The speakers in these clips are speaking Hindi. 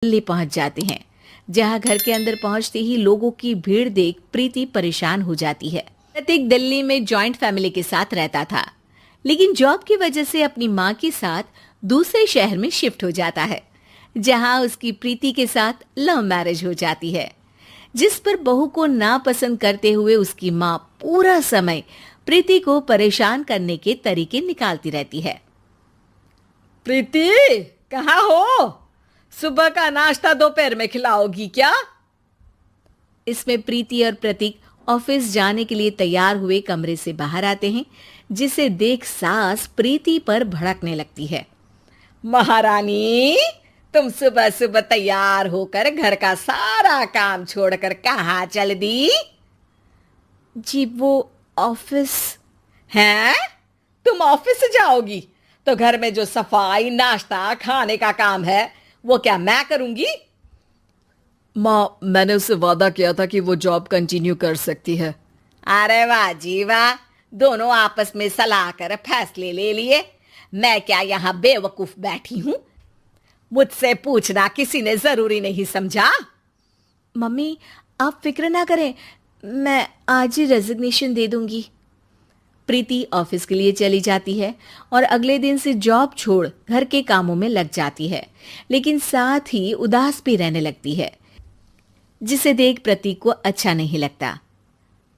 दिल्ली पहुंच जाते हैं, जहां घर के अंदर पहुंचते ही लोगों की भीड़ देख प्रीति परेशान हो जाती है। प्रतीक दिल्ली में जॉइंट फैमिली के साथ रहता था, लेकिन जॉब की वजह से अपनी मां के साथ दूसरे शहर में शिफ्ट हो जाता है, जहां उसकी प्रीति के साथ लव मैरिज हो जाती है, जिस पर बहू को नापसंद करते हुए उसकी मां पूरा समय प्रीति को परेशान करने के तरीके निकालती रहती है। प्रीति, कहाँ हो? सुबह का नाश्ता दोपहर में खिलाओगी क्या? इसमें प्रीति और प्रतीक ऑफिस जाने के लिए तैयार हुए कमरे से बाहर आते हैं, जिसे देख सास प्रीति पर भड़कने लगती है। महारानी, तुम सुबह सुबह तैयार होकर घर का सारा काम छोड़कर कहाँ चल दी? जी वो ऑफिस। हैं? तुम ऑफिस जाओगी तो घर में जो सफाई, नाश्ता, खाने का काम है वो क्या मैं करूंगी? माँ, मैंने उससे वादा किया था कि वो जॉब कंटिन्यू कर सकती है। अरे वाह जी वाह, दोनों आपस में सलाह कर फैसले ले लिए। मैं क्या यहाँ बेवकूफ बैठी हूँ? मुझसे पूछना किसी ने जरूरी नहीं समझा? मम्मी, आप फिक्र ना करें, मैं आज ही रेजिग्नेशन दे दूंगी। प्रीति ऑफिस के लिए चली जाती है और अगले दिन से जॉब छोड़ घर के कामों में लग जाती है, लेकिन साथ ही उदास भी रहने लगती है, जिसे देख प्रतीक को अच्छा नहीं लगता।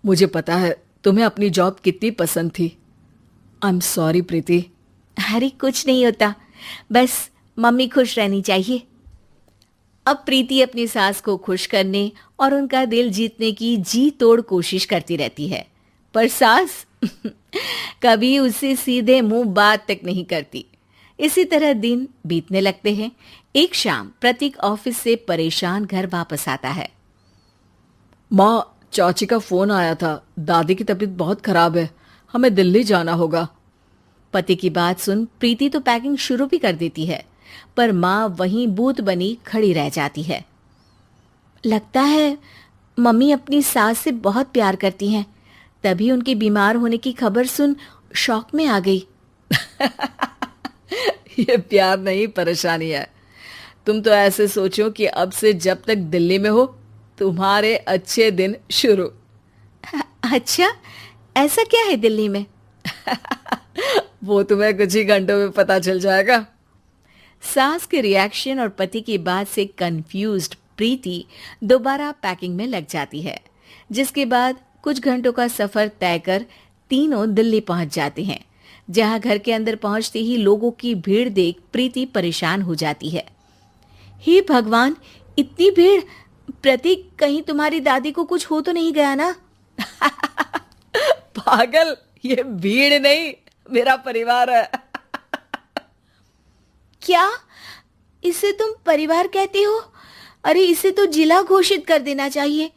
मुझे पता है तुम्हें अपनी जॉब कितनी पसंद थी। आई एम सॉरी प्रीति। अरे कुछ नहीं होता, बस मम्मी खुश रहनी चाहिए। अब प्रीति अपनी सास को खुश करने और उनका दिल जीतने की जी तोड़ कोशिश करती रहती है, पर सास कभी उससे सीधे मुंह बात तक नहीं करती। इसी तरह दिन बीतने लगते हैं। एक शाम प्रतीक ऑफिस से परेशान घर वापस आता है। माँ, चाची का फोन आया था। दादी की तबीयत बहुत खराब है, हमें दिल्ली जाना होगा। पति की बात सुन प्रीति तो पैकिंग शुरू भी कर देती है, पर माँ वहीं बूत बनी खड़ी रह जाती है। लगता है मम्मी अपनी सास से बहुत प्यार करती हैं, तभी उनके बीमार होने की खबर सुन शॉक में आ गई। ये प्यार नहीं, परेशानी है। तुम तो ऐसे सोचो कि अब से जब तक दिल्ली में हो तुम्हारे अच्छे दिन शुरू। अच्छा, ऐसा क्या है दिल्ली में? वो तुम्हें कुछ ही घंटों में पता चल जाएगा। सास के रिएक्शन और पति की बात से कंफ्यूज्ड प्रीति दोबारा पैकिंग में लग जाती है, जिसके बाद कुछ घंटों का सफर तय कर तीनों दिल्ली पहुंच जाते हैं, जहां घर के अंदर पहुंचते ही लोगों की भीड़ देख प्रीति परेशान हो जाती है। हे भगवान, इतनी भीड़! प्रतीक, कहीं तुम्हारी दादी को कुछ हो तो नहीं गया ना? पागल, ये भीड़ नहीं, मेरा परिवार है। क्या इसे तुम परिवार कहते हो? अरे इसे तो जिला घोषित कर देना चाहिए।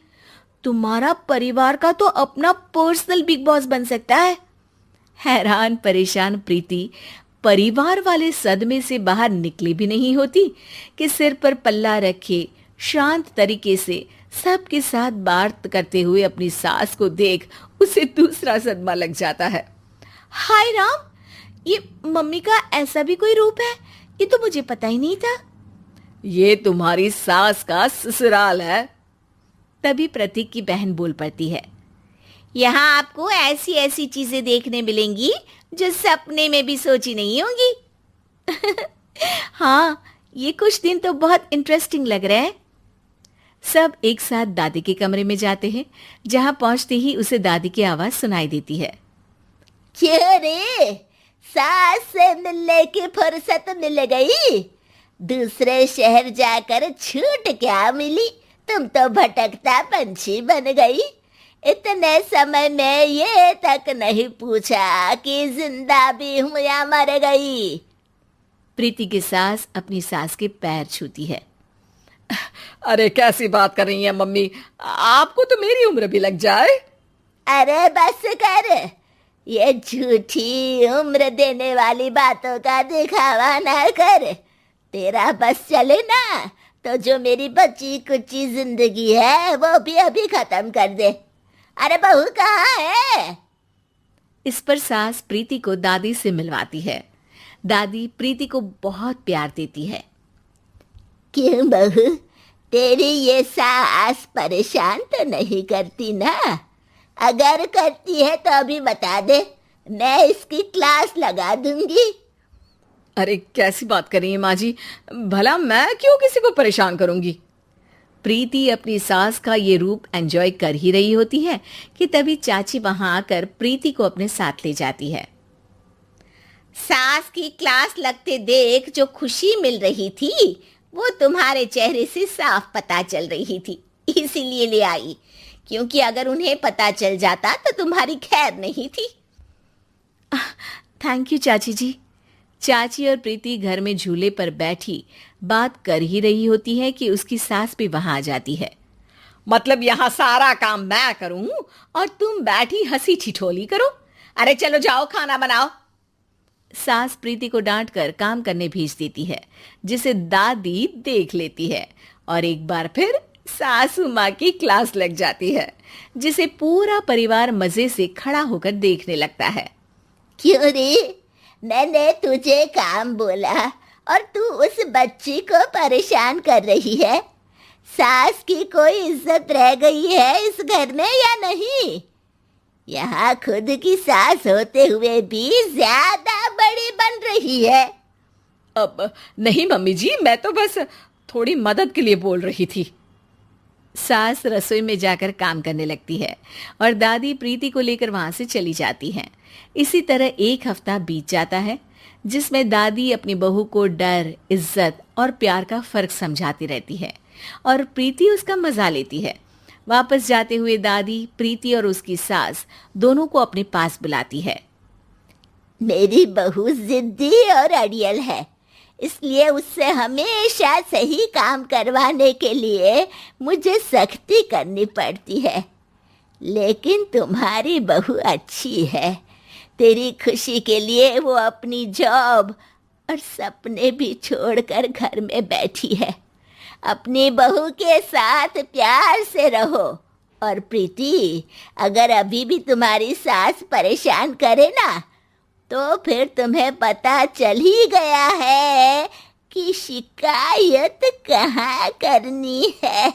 तुम्हारा परिवार का तो अपना पर्सनल बिग बॉस बन सकता है। हैरान परेशान प्रीति परिवार वाले सदमे से बाहर निकली भी नहीं होती कि सिर पर पल्ला रखे शांत तरीके से सबके साथ बात करते हुए अपनी सास को देख उसे दूसरा सदमा लग जाता है। हाय राम, ये मम्मी का ऐसा भी कोई रूप है? ये तो मुझे पता ही नहीं था। ये तुम्हारी सास का ससुराल है। तभी प्रतीक की बहन बोल पड़ती है। यहाँ आपको ऐसी ऐसी चीजें देखने मिलेंगी जो सपने में भी सोची नहीं होंगी। हाँ, ये कुछ दिन तो बहुत इंटरेस्टिंग लग रहे हैं। सब एक साथ दादी के कमरे में जाते हैं, जहां पहुंचते ही उसे दादी की आवाज सुनाई देती है। क्यों रे, सास से मिलने की फुर्सत मिल गई? दूसरे शहर जाकर छूट क्या मिली? तुम तो भटकता पंछी बन गई। इतने समय में ये तक नहीं पूछा कि जिंदा भी हूं या मर गई। प्रीति की सास अपनी सास के पैर छूती है। अरे कैसी बात कर रही है मम्मी, आपको तो मेरी उम्र भी लग जाए। अरे बस कर, ये झूठी उम्र देने वाली बातों का दिखावा ना कर। तेरा बस चले ना तो जो मेरी बची कुची जिंदगी है वो भी अभी खत्म कर दे। अरे बहू कहाँ है? इस पर सास प्रीति को दादी से मिलवाती है। दादी प्रीति को बहुत प्यार देती है। क्यों बहू, तेरी ये सास परेशान तो नहीं करती ना? अगर करती है तो अभी बता दे, मैं इसकी क्लास लगा दूंगी। अरे कैसी बात कर रही हैं माँ जी, भला मैं क्यों किसी को परेशान करूंगी। प्रीति अपनी सास का ये रूप एंजॉय कर ही रही होती है कि तभी चाची वहां आकर प्रीति को अपने साथ ले जाती है। सास की क्लास लगते देख जो खुशी मिल रही थी वो तुम्हारे चेहरे से साफ पता चल रही थी, इसीलिए ले आई, क्योंकि अगर उन्हें पता चल जाता तो तुम्हारी खैर नहीं थी। थैंक यू चाची जी। चाची और प्रीति घर में झूले पर बैठी बात कर ही रही होती है कि उसकी सास भी वहां आ जाती है। मतलब यहाँ सारा काम मैं करूं और तुम बैठी हंसी ठिठोली करो? अरे चलो जाओ, खाना बनाओ। सास प्रीति को डांट कर काम करने भेज देती है, जिसे दादी देख लेती है और एक बार फिर सासू माँ की क्लास लग जाती है, जिसे पूरा परिवार मजे से खड़ा होकर देखने लगता है। क्यों रे, मैंने तुझे काम बोला और तू उस बच्ची को परेशान कर रही है? सास की कोई इज्जत रह गई है इस घर में या नहीं? यहाँ खुद की सास होते हुए भी ज्यादा बड़ी बन रही है। अब नहीं मम्मी जी, मैं तो बस थोड़ी मदद के लिए बोल रही थी। सास रसोई में जाकर काम करने लगती है और दादी प्रीति को लेकर वहां से चली जाती हैं। इसी तरह एक हफ्ता बीत जाता है, जिसमें दादी अपनी बहू को डर, इज्जत और प्यार का फर्क समझाती रहती है और प्रीति उसका मजा लेती है। वापस जाते हुए दादी प्रीति और उसकी सास दोनों को अपने पास बुलाती है। मेरी बहू जिद्दी और अड़ियल है, इसलिए उससे हमेशा सही काम करवाने के लिए मुझे सख्ती करनी पड़ती है। लेकिन तुम्हारी बहू अच्छी है, तेरी खुशी के लिए वो अपनी जॉब और सपने भी छोड़कर घर में बैठी है। अपनी बहू के साथ प्यार से रहो। और प्रीति, अगर अभी भी तुम्हारी सास परेशान करे ना, तो फिर तुम्हें पता चल ही गया है कि शिकायत कहाँ करनी है।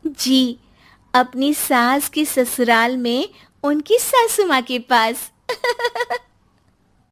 जी, अपनी सास की ससुराल में उनकी सासू माँ के पास।